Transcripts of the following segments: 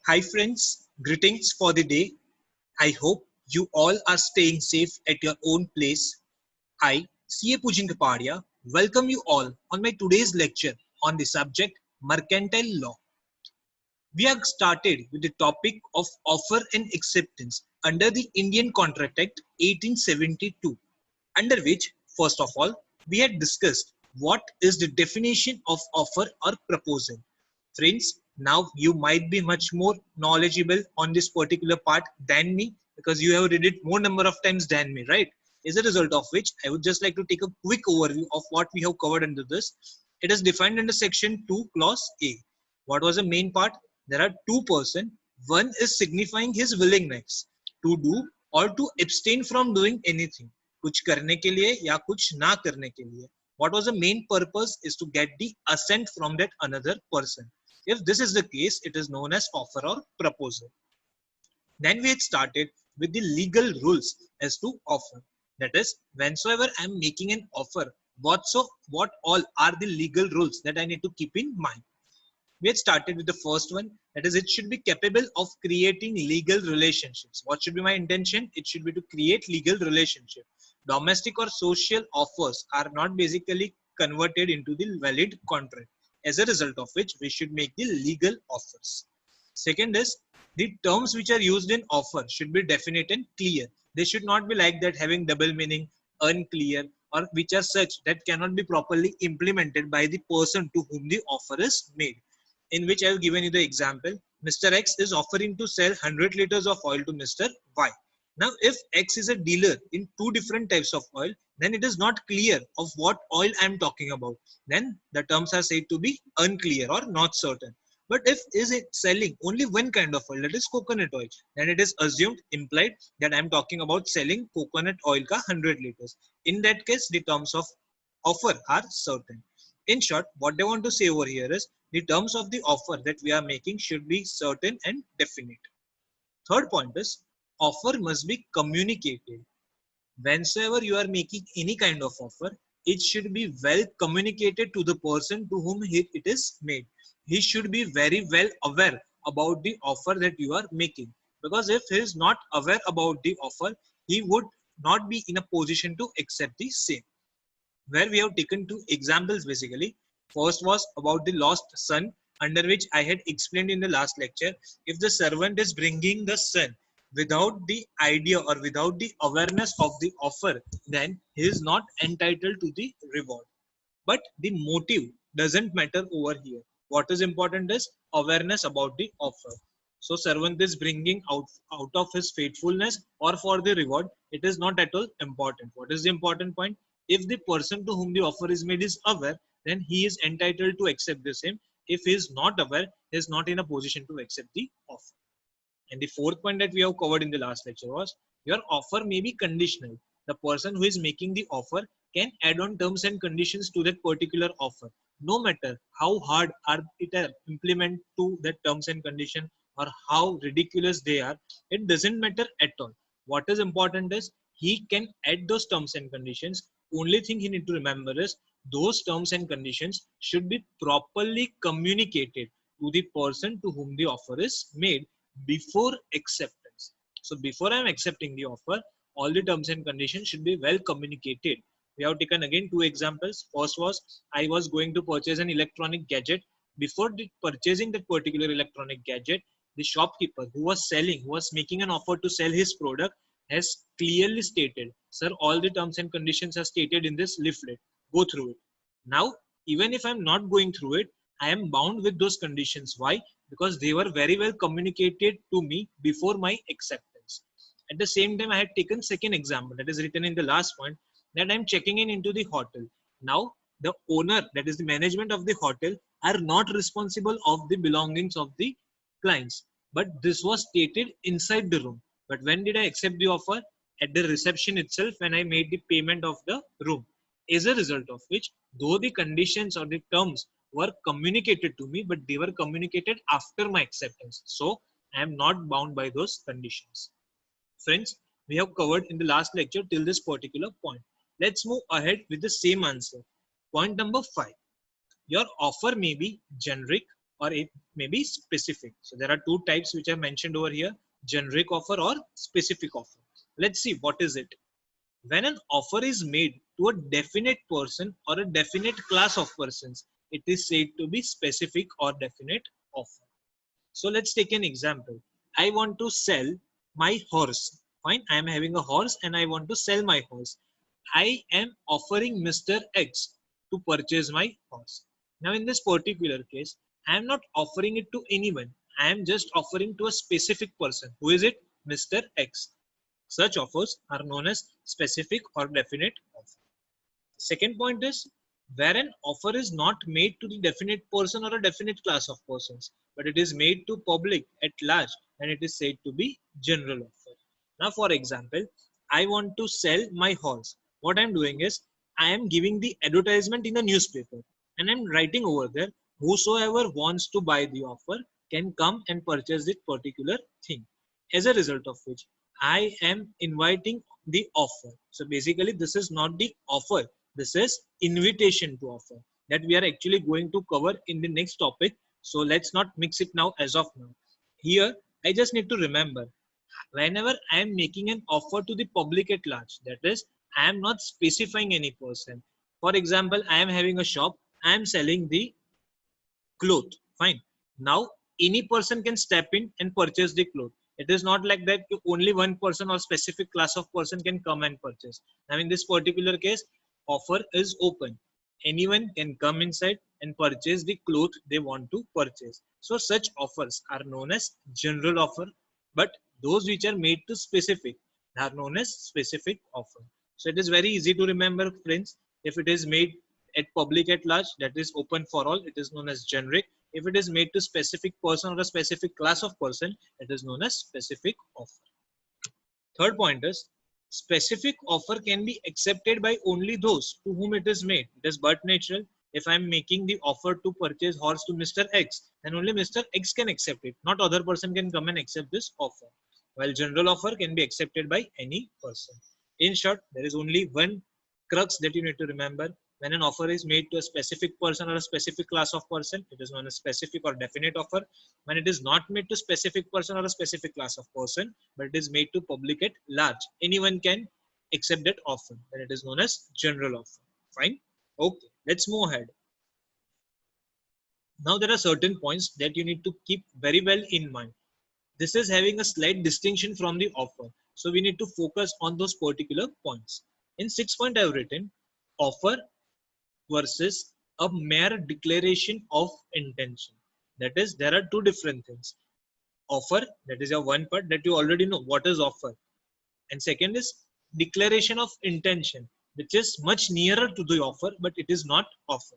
Hi friends, greetings for the day. I hope you all are staying safe at your own place. I, CA Pujin Kapadia, welcome you all on my today's lecture on the subject Mercantile Law. We have started with the topic of offer and acceptance under the Indian Contract Act 1872, under which, first of all, we had discussed what is the definition of offer or proposal. Friends, now you might be much more knowledgeable on this particular part than me because you have read it more number of times than me, right? As a result of which, I would just like to take a quick overview of what we have covered under this. It is defined under section 2 clause A. What was the main part? There are two persons. One is signifying his willingness to do or to abstain from doing anything. कुछ करने के लिए या कुछ ना करने के लिए. What was the main purpose is to get the assent from that another person. If this is the case, it is known as offer or proposal. Then we had started with the legal rules as to offer. That is, whensoever I am making an offer, what all are the legal rules that I need to keep in mind? We had started with the first one, that is, it should be capable of creating legal relationships. What should be my intention? It should be to create legal relationship. Domestic or social offers are not basically converted into the valid contract, as a result of which we should make the legal offers. Second is, the terms which are used in offer should be definite and clear. They should not be like that, having double meaning, unclear, or which are such that cannot be properly implemented by the person to whom the offer is made. In which I have given you the example, Mr. X is offering to sell 100 liters of oil to Mr. Y. Now, if X is a dealer in two different types of oil, then it is not clear of what oil I am talking about. Then the terms are said to be unclear or not certain. But if is it selling only one kind of oil, that is coconut oil, then it is assumed, implied that I am talking about selling coconut oil ka 100 liters. In that case, the terms of offer are certain. In short, what they want to say over here is the terms of the offer that we are making should be certain and definite. Third point is offer must be communicated. Whensoever you are making any kind of offer, it should be well communicated to the person to whom it is made. He should be very well aware about the offer that you are making, because if he is not aware about the offer, he would not be in a position to accept the same. Where we have taken two examples basically. First was about the lost son, under which I had explained in the last lecture. If the servant is bringing the son without the idea or without the awareness of the offer, then he is not entitled to the reward. But the motive doesn't matter over here. What is important is awareness about the offer. So servant is bringing out of his faithfulness or for the reward, it is not at all important. What is the important point? If the person to whom the offer is made is aware, then he is entitled to accept the same. If he is not aware, he is not in a position to accept the offer. And the fourth point that we have covered in the last lecture was your offer may be conditional. The person who is making the offer can add on terms and conditions to that particular offer. No matter how hard are it are implement to that terms and condition or how ridiculous they are, it doesn't matter at all. What is important is he can add those terms and conditions. Only thing he need to remember is those terms and conditions should be properly communicated to the person to whom the offer is made before acceptance. So before I am accepting the offer, all the terms and conditions should be well communicated. We have taken again two examples. First was I was going to purchase an electronic gadget. Before purchasing that particular electronic gadget, the shopkeeper who was selling, who was making an offer to sell his product, has clearly stated, sir, all the terms and conditions are stated in this leaflet. Go through it. Now, even if I'm not going through it, I am bound with those conditions. Why? Because they were very well communicated to me before my acceptance. At the same time, I had taken second example that is written in the last point, that I'm checking in into the hotel. Now, the owner, that is the management of the hotel, are not responsible of the belongings of the clients. But this was stated inside the room. But when did I accept the offer? At the reception itself, when I made the payment of the room. As a result of which, though the conditions or the terms were communicated to me, but they were communicated after my acceptance. So I am not bound by those conditions. Friends, we have covered in the last lecture till this particular point. Let's move ahead with the same answer. Point number 5. Your offer may be generic, or it may be specific. So there are two types which I mentioned over here, generic offer or specific offer. Let's see what is it. When an offer is made to a definite person or a definite class of persons, it is said to be specific or definite offer. So let's take an example. I want to sell my horse. Fine, I am having a horse and I want to sell my horse. I am offering Mr. X to purchase my horse. Now in this particular case, I am not offering it to anyone. I am just offering to a specific person. Who is it? Mr. X. Such offers are known as specific or definite offer. Second point is where an offer is not made to the definite person or a definite class of persons, but it is made to public at large, and it is said to be general offer. Now, for example, I want to sell my horse. What I'm doing is I am giving the advertisement in a newspaper, and I'm writing over there, whosoever wants to buy the offer can come and purchase this particular thing. As a result of which, I am inviting the offer. So basically, this is not the offer. This is invitation to offer that we are actually going to cover in the next topic. So let's not mix it now as of now. Here, I just need to remember whenever I am making an offer to the public at large, that is, I am not specifying any person. For example, I am having a shop, I am selling the cloth. Fine. Now, any person can step in and purchase the cloth. It is not like that only one person or specific class of person can come and purchase. Now, in this particular case, offer is open. Anyone can come inside and purchase the cloth they want to purchase. So, such offers are known as general offer, but those which are made to specific are known as specific offer. So, it is very easy to remember, friends. If it is made at public at large, that is open for all, it is known as generic. If it is made to specific person or a specific class of person, it is known as specific offer. Third point is specific offer can be accepted by only those to whom it is made. It is but natural. If I am making the offer to purchase horse to Mr. X, then only Mr. X can accept it. Not other person can come and accept this offer. While general offer can be accepted by any person. In short, there is only one crux that you need to remember. When an offer is made to a specific person or a specific class of person, it is known as specific or definite offer. When it is not made to specific person or a specific class of person, but it is made to public at large, anyone can accept that offer. Then it is known as general offer. Fine. Okay, let's move ahead. Now there are certain points that you need to keep very well in mind. This is having a slight distinction from the offer. So we need to focus on those particular points. In 6 point I have written offer versus a mere declaration of intention. That is, there are two different things. Offer, that is your one part that you already know what is offer. And second is declaration of intention, which is much nearer to the offer, but it is not offer.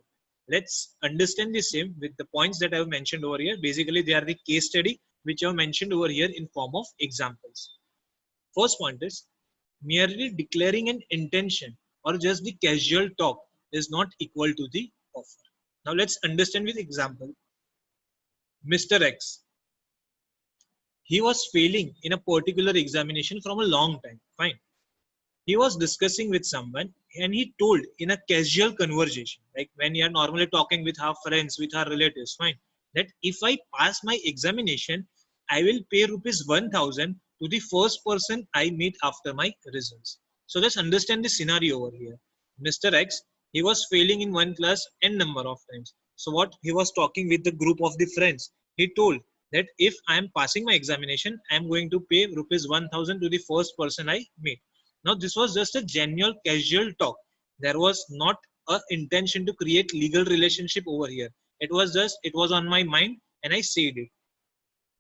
Let's understand the same with the points that I have mentioned over here. Basically, they are the case study which I have mentioned over here in form of examples. First point is merely declaring an intention or just the casual talk is not equal to the offer. Now let's understand with example. Mr. X, he was failing in a particular examination from a long time. Fine. He was discussing with someone and he told in a casual conversation, like when you are normally talking with our friends, with our relatives, fine, that if I pass my examination, I will pay rupees 1000 to the first person I meet after my results. So let's understand the scenario over here. Mr. X, he was failing in one class n number of times. So what he was talking with the group of the friends, he told that if I am passing my examination, I am going to pay rupees 1000 to the first person I meet. Now this was just a genuine casual talk. There was not a intention to create legal relationship over here. It was on my mind and I said it.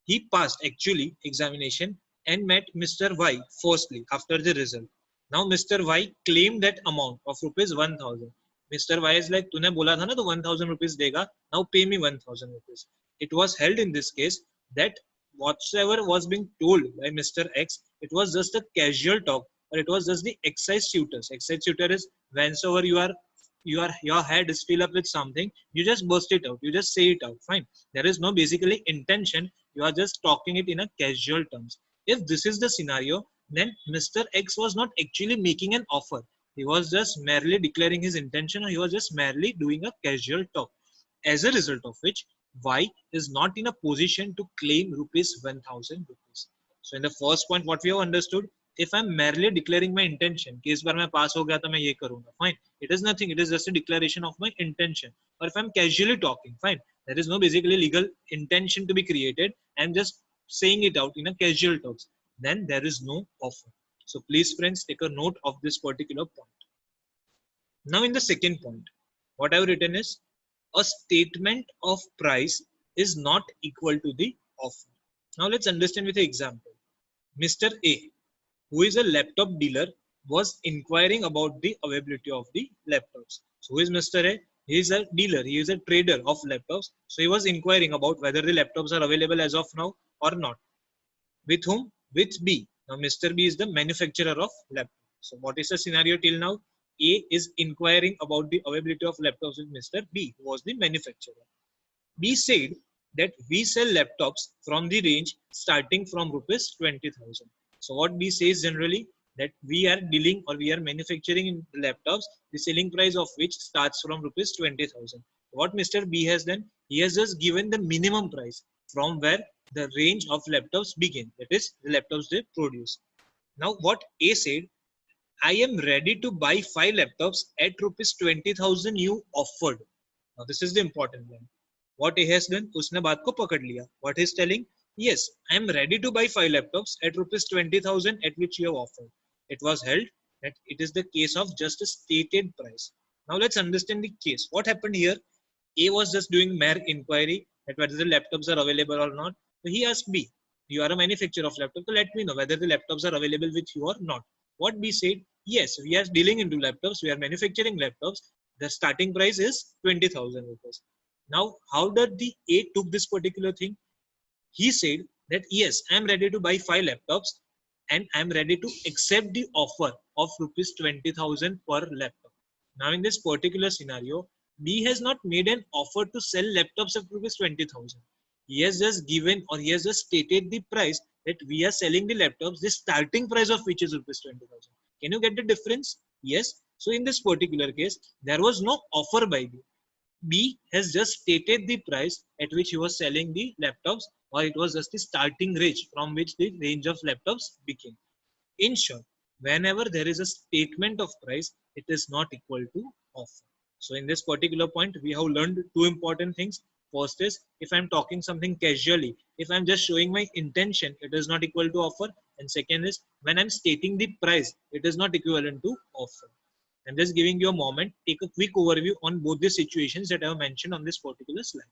He passed actually examination and met Mr. Y firstly after the result. Now Mr. Y claimed that amount of rupees 1000. Mr. Y is like, तूने बोला था ना तो 1000 rupees देगा. Now pay me 1000 rupees. It was held in this case that whatsoever was being told by Mr. X, it was just a casual talk, or it was just the excise tutors. Excise tutor is whenever your head is filled up with something, you just burst it out, you just say it out. Fine. There is no basically intention. You are just talking it in a casual terms. If this is the scenario, then Mr. X was not actually making an offer. He was just merely declaring his intention, or he was just merely doing a casual talk. As a result of which, Y is not in a position to claim rupees 1000 rupees. So in the first point, what we have understood, if I'm merely declaring my intention कि इस बार मैं पास हो गया तो मैं ये करूंगा, fine, it is nothing, it is just a declaration of my intention. Or if I'm casually talking, fine, there is no basically legal intention to be created, I'm just saying it out in a casual talks, then there is no offer. So please friends, take a note of this particular point. Now in the second point, what I've written is a statement of price is not equal to the offer. Now let's understand with an example. Mr. A, who is a laptop dealer, was inquiring about the availability of the laptops. So who is Mr. A? He is a dealer, he is a trader of laptops. So he was inquiring about whether the laptops are available as of now or not. With whom? With B. Now Mr. B is the manufacturer of laptops. So what is the scenario till now? A is inquiring about the availability of laptops with Mr. B, who was the manufacturer. B said that we sell laptops from the range starting from rupees 20,000. So what B says generally, that we are dealing or we are manufacturing in laptops, the selling price of which starts from rupees 20,000. What Mr. B has done, he has just given the minimum price from where the range of laptops begin, that is the laptops they produce. Now what A said, I am ready to buy 5 laptops at rupees 20,000 you offered. Now this is the important one. What he has done, उसने बात को पकड़ लिया. What he is telling, yes, I am ready to buy 5 laptops at rupees 20,000 at which you have offered. It was held that it is the case of just a stated price. Now let's understand the case. What happened here? A was just doing mere inquiry that whether the laptops are available or not. So he asked B, you are a manufacturer of laptops, so let me know whether the laptops are available with you or not. What B said, yes, we are dealing into laptops, we are manufacturing laptops. The starting price is 20,000 rupees. Now, how did the A took this particular thing? He said that yes, I am ready to buy 5 laptops and I am ready to accept the offer of rupees 20,000 per laptop. Now, in this particular scenario, B has not made an offer to sell laptops at rupees 20,000. He has just given or he has just stated the price that we are selling the laptops, the starting price of which is rupees 20,000. Can you get the difference? Yes. So in this particular case, there was no offer by B. B has just stated the price at which he was selling the laptops, or it was just the starting range from which the range of laptops became. In short, whenever there is a statement of price, it is not equal to offer. So in this particular point, we have learned two important things. First is, if I'm talking something casually, if I'm just showing my intention, it is not equal to offer. And second is, when I'm stating the price, it is not equivalent to offer. I'm just giving you a moment, take a quick overview on both the situations that I have mentioned on this particular slide.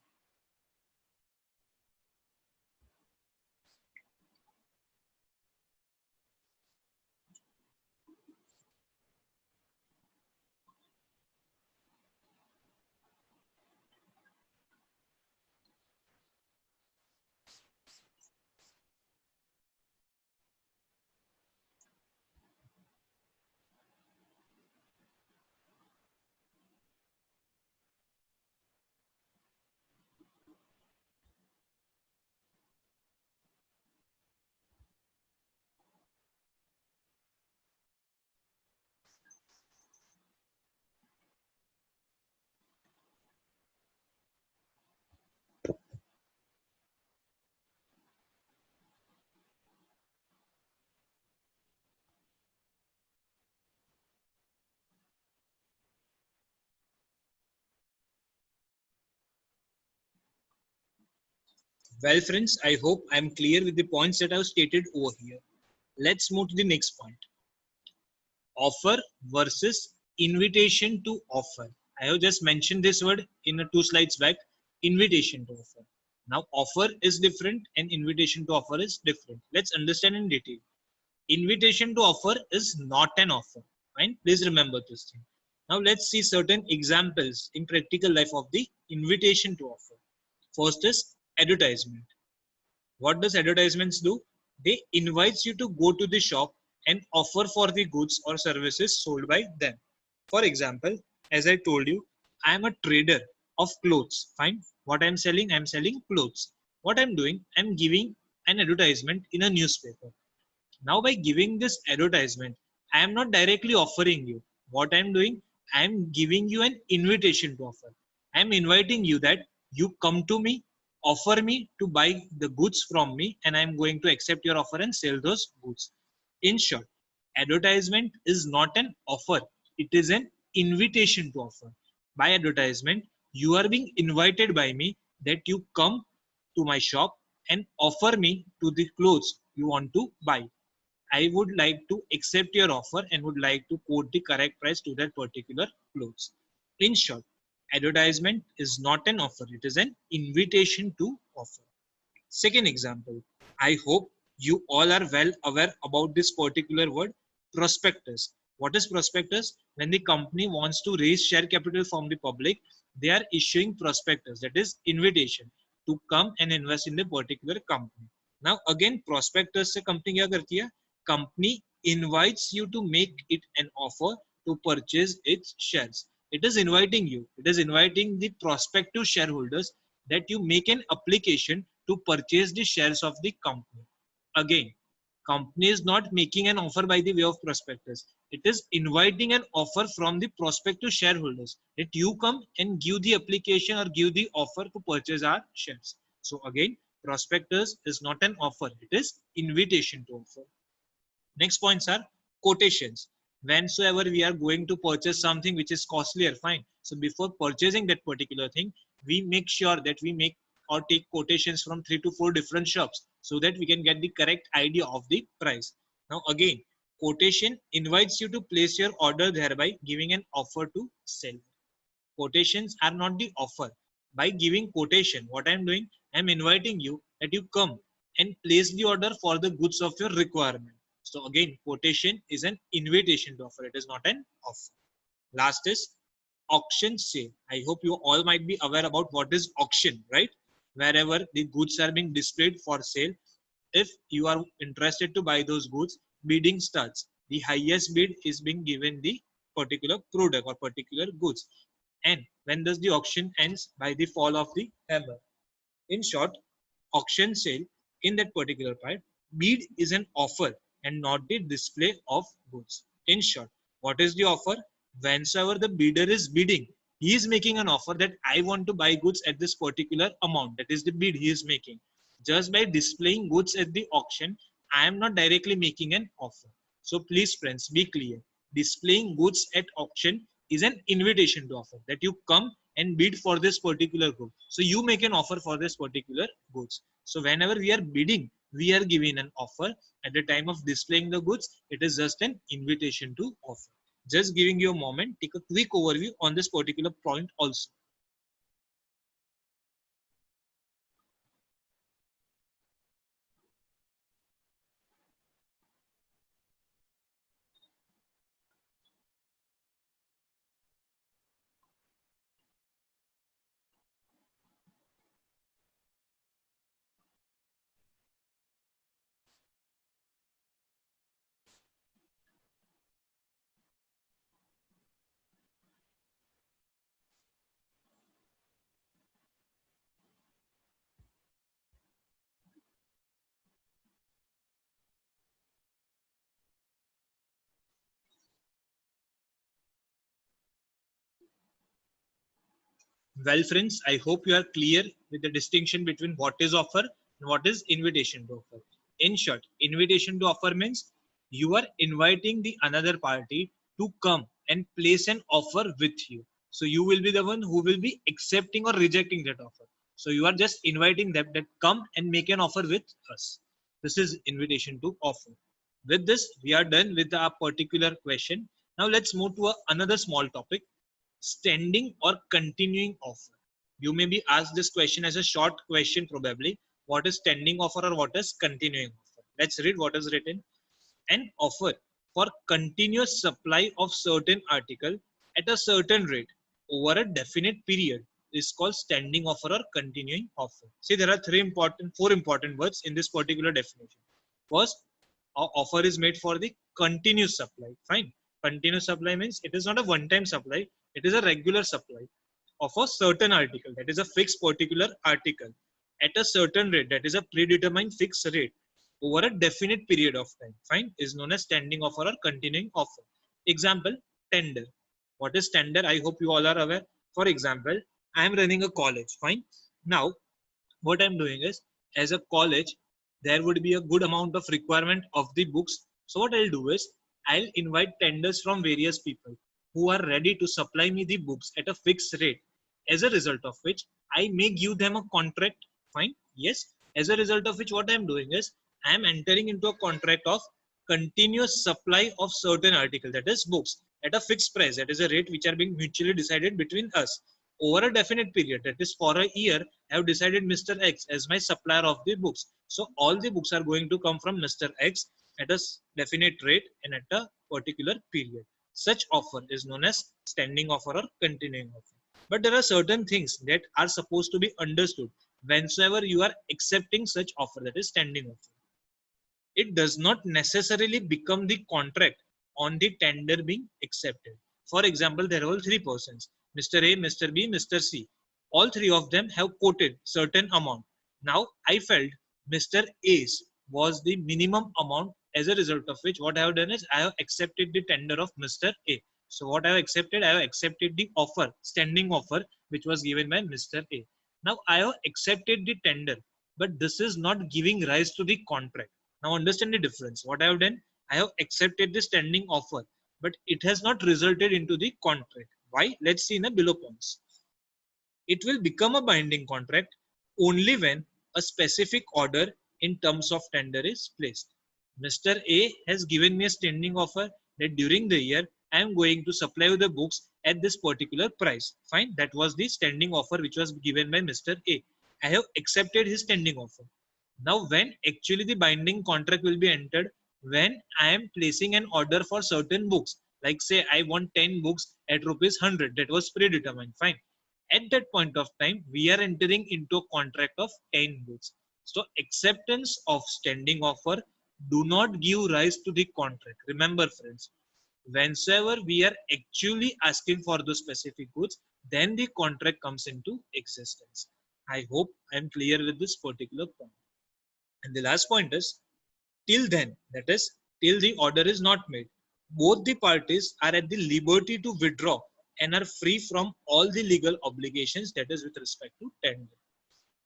Well, friends, I hope I'm clear with the points that I've stated over here. Let's move to the next point. Offer versus invitation to offer. I have just mentioned this word in 2 slides back, invitation to offer. Now, offer is different and invitation to offer is different. Let's understand in detail. Invitation to offer is not an offer. Fine? Please remember this thing. Now, let's see certain examples in practical life of the invitation to offer. First is advertisement. What does advertisements do? They invite you to go to the shop and offer for the goods or services sold by them. For example, as I told you, I am a trader of clothes. Fine. What I'm selling? I'm selling clothes. What I'm doing? I'm giving an advertisement in a newspaper. Now, by giving this advertisement, I am not directly offering you. What I'm doing? I am giving you an invitation to offer. I am inviting you that you come to me offer me to buy the goods from me, and I'm going to accept your offer and sell those goods. In short, advertisement is not an offer, it is an invitation to offer. By advertisement, you are being invited by me that you come to my shop and offer me to the clothes you want to buy. I would like to accept your offer and would like to quote the correct price to that particular clothes. In short, advertisement is not an offer, it is an invitation to offer. Second example, I hope you all are well aware about this particular word, prospectus. What is prospectus? When the company wants to raise share capital from the public, they are issuing prospectus, that is invitation to come and invest in the particular company. Now again, prospectus से company क्या करती है? Company invites you to make it an offer to purchase its shares. It is inviting you. It is inviting the prospective shareholders that you make an application to purchase the shares of the company. Again, company is not making an offer by the way of prospectus. It is inviting an offer from the prospective shareholders that you come and give the application or give the offer to purchase our shares. So again, prospectus is not an offer. It is invitation to offer. Next points are quotations. Whensoever we are going to purchase something which is costlier, fine. So before purchasing that particular thing, we make sure that we make or take quotations from 3 to 4 different shops so that we can get the correct idea of the price. Now again, quotation invites you to place your order, thereby giving an offer to sell. Quotations are not the offer. By giving quotation, what I'm doing, I'm inviting you that you come and place the order for the goods of your requirement. So again, quotation is an invitation to offer. It is not an offer. Last is auction sale. I hope you all might be aware about what is auction, right? Wherever the goods are being displayed for sale, if you are interested to buy those goods, bidding starts. The highest bid is being given the particular product or particular goods. And when does the auction ends? By the fall of the hammer. In short, auction sale in that particular part, bid is an offer and not the display of goods. In short, what is the offer? Whensoever the bidder is bidding, he is making an offer that I want to buy goods at this particular amount. That is the bid he is making. Just by displaying goods at the auction, I am not directly making an offer. So please friends, be clear. Displaying goods at auction is an invitation to offer, that you come and bid for this particular good. So you make an offer for this particular goods. So whenever we are bidding, we are giving an offer. At the time of displaying the goods, it is just an invitation to offer. Just giving you a moment, take a quick overview on this particular point also. Well, friends, I hope you are clear with the distinction between what is offer and what is invitation to offer. In short, invitation to offer means you are inviting the another party to come and place an offer with you. So you will be the one who will be accepting or rejecting that offer. So you are just inviting them that come and make an offer with us. This is invitation to offer. With this, we are done with our particular question. Now let's move to another small topic, standing or continuing offer. You may be asked this question as a short question probably. What is standing offer or what is continuing offer? Let's read what is written. An offer for continuous supply of certain article at a certain rate over a definite period is called standing offer or continuing offer. See, there are four important words in this particular definition. First, offer is made for the continuous supply. Fine. Continuous supply means it is not a one-time supply. It is a regular supply of a certain article. That is a fixed particular article at a certain rate. That is a predetermined fixed rate over a definite period of time. Fine. Is known as standing offer or continuing offer. Example, tender. What is tender? I hope you all are aware. For example, I am running a college. Fine. Now, what I'm doing is, as a college, there would be a good amount of requirement of the books. So what I'll do is, I'll invite tenders from various people who are ready to supply me the books at a fixed rate. As a result of which, I may give them a contract. Fine. Yes. As a result of which, what I'm doing is, I'm entering into a contract of continuous supply of certain article, that is books, at a fixed price. That is a rate which are being mutually decided between us over a definite period. That is, for a year, I have decided Mr. X as my supplier of the books. So all the books are going to come from Mr. X at a definite rate and at a particular period. Such offer is known as standing offer or continuing offer. But there are certain things that are supposed to be understood whensoever you are accepting such offer, that is standing offer. It does not necessarily become the contract on the tender being accepted. For example, there are all three persons, Mr. A, Mr. B, Mr. C. All three of them have quoted certain amount. Now, I felt Mr. A's was the minimum amount, as a result of which what I have done is I have accepted the tender of Mr. A. So what I have accepted the offer, standing offer, which was given by Mr. A. Now I have accepted the tender, but this is not giving rise to the contract. Now understand the difference. What I have done, I have accepted the standing offer, but it has not resulted into the contract. Why? Let's see in the below points. It will become a binding contract only when a specific order in terms of tender is placed. Mr. A has given me a standing offer that during the year I am going to supply you the books at this particular price. Fine, that was the standing offer which was given by Mr. A. I have accepted his standing offer. Now, when actually the binding contract will be entered, when I am placing an order for certain books, like say I want 10 books at rupees 100, that was predetermined. Fine. At that point of time, we are entering into a contract of 10 books. So, acceptance of standing offer do not give rise to the contract. Remember, friends, whenever we are actually asking for the specific goods, then the contract comes into existence. I hope I am clear with this particular point. And the last point is, till then, that is, till the order is not made, both the parties are at the liberty to withdraw and are free from all the legal obligations, that is with respect to tender.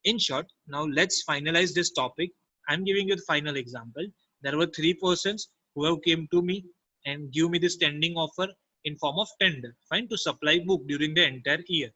In short, now let's finalize this topic. I'm giving you the final example. There were three persons who have came to me and give me the standing offer in form of tender, fine, to supply book during the entire year.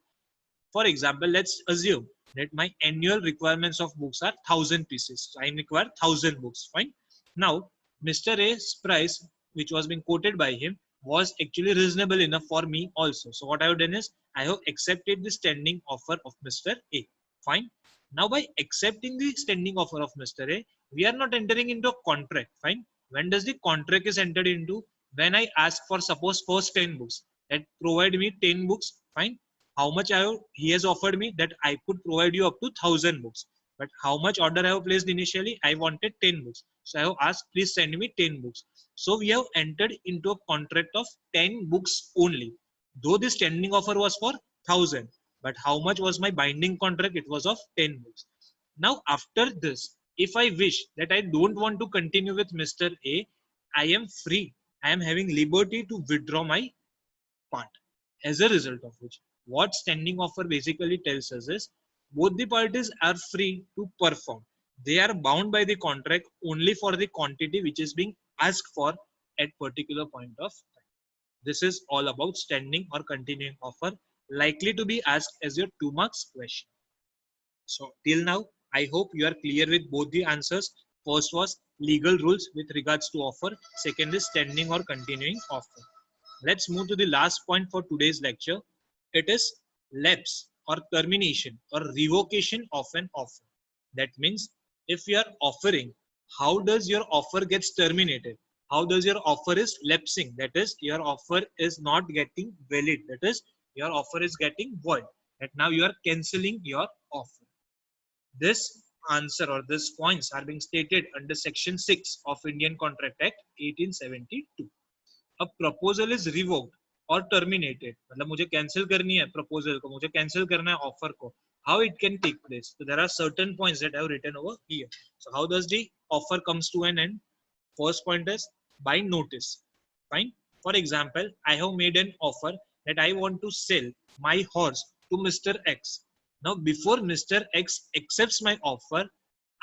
For example, let's assume that my annual requirements of books are 1,000 pieces. So I require 1,000 books. Fine. Now, Mr. A's price, which was being quoted by him, was actually reasonable enough for me also. So what I have done is I have accepted the standing offer of Mr. A. Fine. Now, by accepting the standing offer of Mr. A, we are not entering into a contract. Fine. When does the contract is entered into? When I ask for suppose first 10 books, that provide me 10 books. Fine. How much he has offered me that I could provide you up to 1,000 books. But how much order I have placed initially? I wanted 10 books. So I have asked, please send me 10 books. So we have entered into a contract of 10 books only. Though the standing offer was for 1,000, but how much was my binding contract? It was of 10 books. Now after this, if I wish that I don't want to continue with Mr. A, I am free. I am having liberty to withdraw my part. As a result of which, what standing offer basically tells us is both the parties are free to perform. They are bound by the contract only for the quantity which is being asked for at particular point of time. This is all about standing or continuing offer, likely to be asked as your 2 marks question. So till now, I hope you are clear with both the answers. First was legal rules with regards to offer. Second is standing or continuing offer. Let's move to the last point for today's lecture. It is lapse or termination or revocation of an offer. That means if you are offering, how does your offer gets terminated? How does your offer is lapsing? That is, your offer is not getting valid. That is, your offer is getting void. That now you are cancelling your offer. This answer or this points are being stated under section 6 of Indian Contract Act 1872. A proposal is revoked or terminated. मतलब मुझे cancel करनी है proposal को, मुझे cancel करना है offer को. How it can take place? So there are certain points that I have written over here. So how does the offer comes to an end? First point is by notice. Fine. For example, I have made an offer that I want to sell my horse to Mr. X. Now, before Mr. X accepts my offer,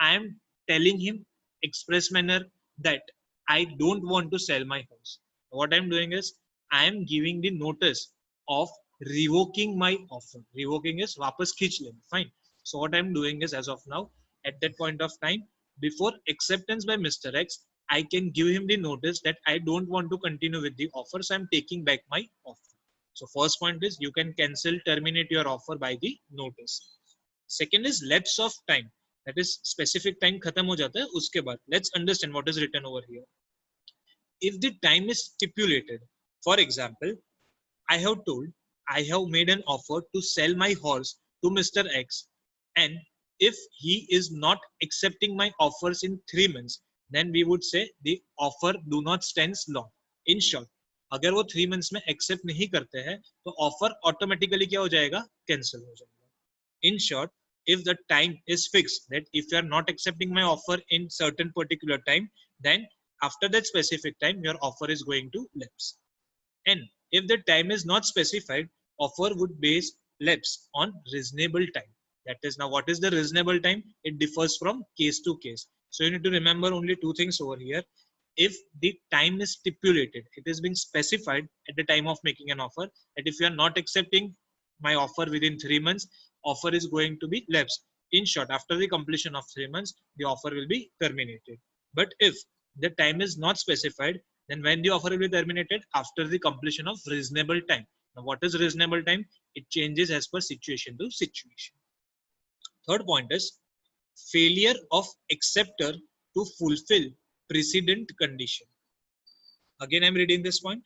I am telling him express manner that I don't want to sell my house. What I'm doing is I am giving the notice of revoking my offer. Revoking is वापस खींच लेना. Fine. So what I'm doing is, as of now, at that point of time, before acceptance by Mr. X, I can give him the notice that I don't want to continue with the offer, so I'm taking back my offer. So first point is you can cancel, terminate your offer by the notice. Second is lapse of time. That is specific time खत्म हो जाता है उसके बाद. Let's understand what is written over here. If the time is stipulated, for example, I have told I have made an offer to sell my horse to Mr. X, and if he is not accepting my offers in 3 months, then we would say the offer do not stands long. In short, अगर वो 3 months में accept नहीं करते हैं तो offer automatically क्या हो जाएगा, cancel हो जाएगा. In short, if the time is fixed that if you are not accepting my offer in certain particular time, then after that specific time your offer is going to lapse. And if the time is not specified, offer would base lapse on reasonable time. That is, now what is the reasonable time? It differs from case to case. So you need to remember only two things over here. If the time is stipulated, it is being specified at the time of making an offer that if you are not accepting my offer within 3 months, offer is going to be lapsed. In short, after the completion of 3 months, the offer will be terminated. But if the time is not specified, then when the offer will be terminated? After the completion of reasonable time. Now, what is reasonable time? It changes as per situation to situation. Third point is failure of acceptor to fulfill precedent condition. Again, I'm reading this point.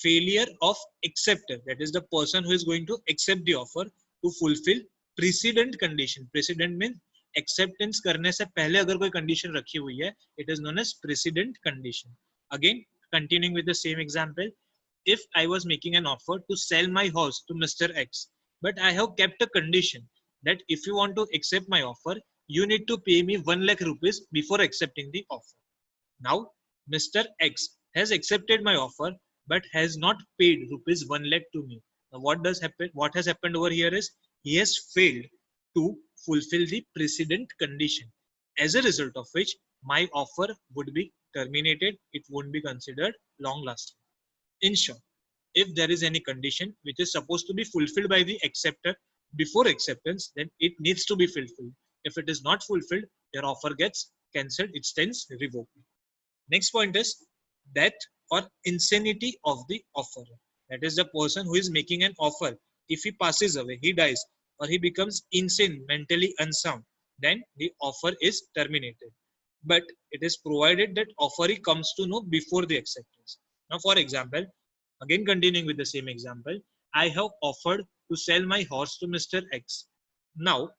Failure of acceptor, that is the person who is going to accept the offer, to fulfill precedent condition. Precedent means acceptance करने से पहले अगर कोई condition रखी हुई है, it is known as precedent condition. Again, continuing with the same example, if I was making an offer to sell my house to Mr. X, but I have kept a condition that if you want to accept my offer, you need to pay me 1 lakh rupees before accepting the offer. Now, Mr. X has accepted my offer but has not paid rupees 1 lakh to me. Now, what does happen? What has happened over here is he has failed to fulfill the precedent condition. As a result of which, my offer would be terminated. It won't be considered long lasting. In short, if there is any condition which is supposed to be fulfilled by the acceptor before acceptance, then it needs to be fulfilled. If it is not fulfilled, your offer gets cancelled. It stands revoked. Next point is death or insanity of the offerer. That is the person who is making an offer. If he passes away, he dies, or he becomes insane, mentally unsound, then the offer is terminated. But it is provided that offeree comes to know before the acceptance. Now, for example, again continuing with the same example, I have offered to sell my horse to Mr. X. Now,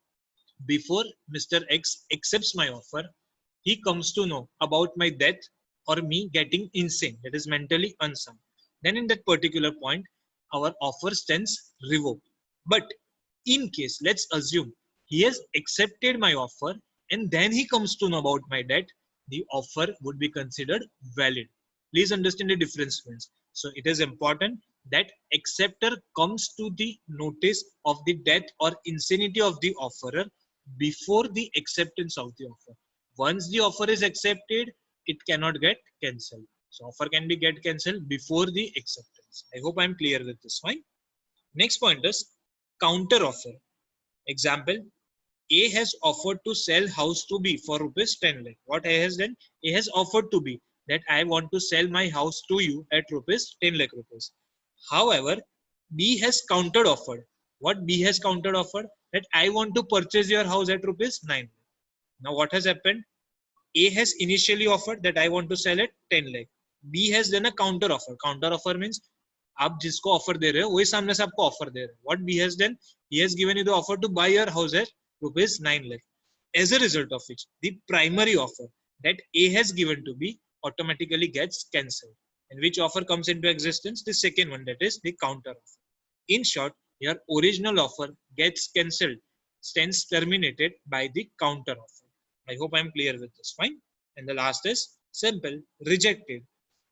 before Mr. X accepts my offer, he comes to know about my death or me getting insane, that is mentally unsound. Then in that particular point, our offer stands revoked. But in case, let's assume he has accepted my offer and then he comes to know about my debt, the offer would be considered valid. Please understand the difference, friends. So it is important that acceptor comes to the notice of the death or insanity of the offerer before the acceptance of the offer. Once the offer is accepted, it cannot get cancelled. So offer can be get cancelled before the acceptance. I hope I'm clear with this one. Next point is counter offer. Example, A has offered to sell house to B for rupees 10 lakh. What A has done? A has offered to B that I want to sell my house to you at rupees 10 lakh rupees. However, B has countered offered. What B has countered offered? That I want to purchase your house at rupees 9 lakh. Now what has happened? A has initially offered that I want to sell at 10 lakh. B has done a counter offer. Counter offer means आप जिसको offer दे रहे हो वही सामने से आपको offer दे रहे हैं. What B has done? He has given you the offer to buy your house at rupees 9 lakh. As a result of which, the primary offer that A has given to B automatically gets cancelled. And which offer comes into existence? The second one, that is the counter offer. In short, your original offer gets cancelled, stands terminated by the counter offer. I hope I'm clear with this. Fine. And the last is simple, rejected.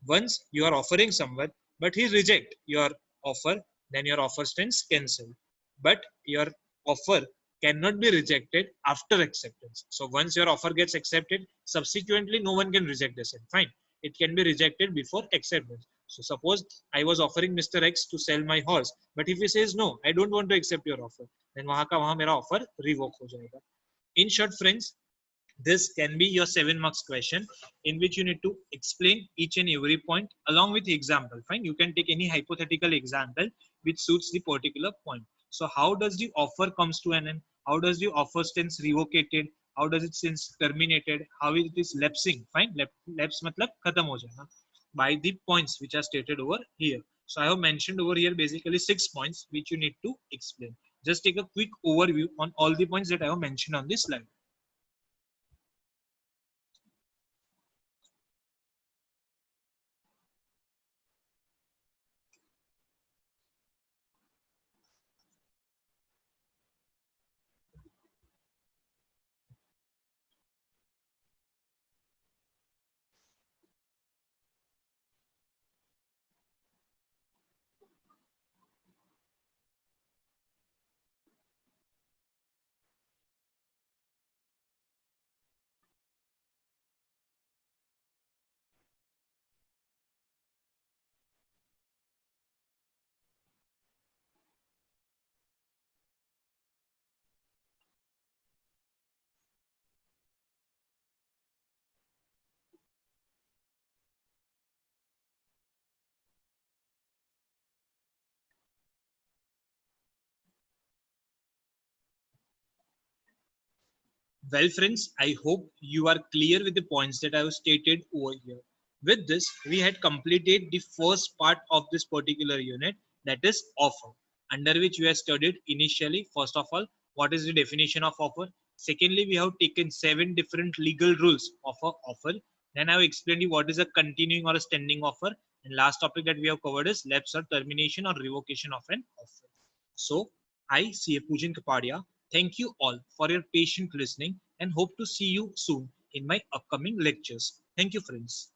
Once you are offering someone, but he reject your offer, then your offer stands cancelled. But your offer cannot be rejected after acceptance. So once your offer gets accepted, subsequently no one can reject the same. Fine. It can be rejected before acceptance. So suppose I was offering Mr. X to sell my horse, but if he says no, I don't want to accept your offer, then वहाँ का वहाँ मेरा offer revoke हो जाएगा. In short, friends, this can be your 7 marks question in which you need to explain each and every point along with example. Fine, you can take any hypothetical example which suits the particular point. So how does the offer comes to an end? How does the offer stands revocated? How does it since terminated? How it is lapsing? Fine, lapse matlab khatam ho jana by the points which are stated over here. So I have mentioned over here basically 6 points which you need to explain. Just take a quick overview on all the points that I have mentioned on this slide. Well, friends, I hope you are clear with the points that I have stated over here. With this, we had completed the first part of this particular unit, that is offer, under which we have studied initially, first of all, what is the definition of offer. Secondly, we have taken 7 different legal rules of an offer. Then I have explained you what is a continuing or a standing offer. And last topic that we have covered is lapse or termination or revocation of an offer. So, I, CA Pujan Kapadia, thank you all for your patient listening and hope to see you soon in my upcoming lectures. Thank you, friends.